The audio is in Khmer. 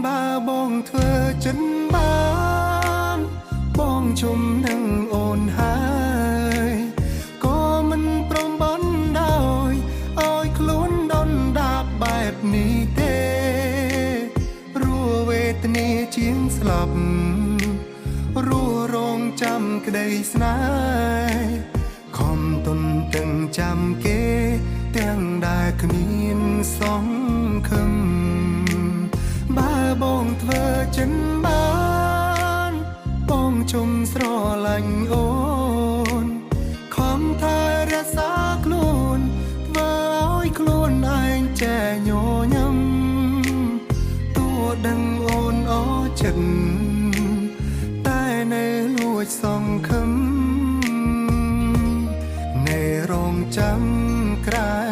បើបងធ្វើចិនបានបងជុំនឹងអូនហើយក៏មិនព្រមបណ្ដោយឲ្យខ្លួនដុនដាបបែបនេះទេរួវេទនាជាងស្លាប់រួរងចាំក្តីស្នេហ៍ខំទុនទាំងចាំគេទាំងដែលគ្មានសង្ឃឹមបើបងធ្វើចិនបានបងជុំស្រឡាញ់អូនខំថែរក្សាខ្លួនធ្វើឲ្យខ្លួនឯងចែញញឹមទោះដឹងអូនអចិត្តតែនៅលួចសង្ឃឹមនៅរងចាំក្រែ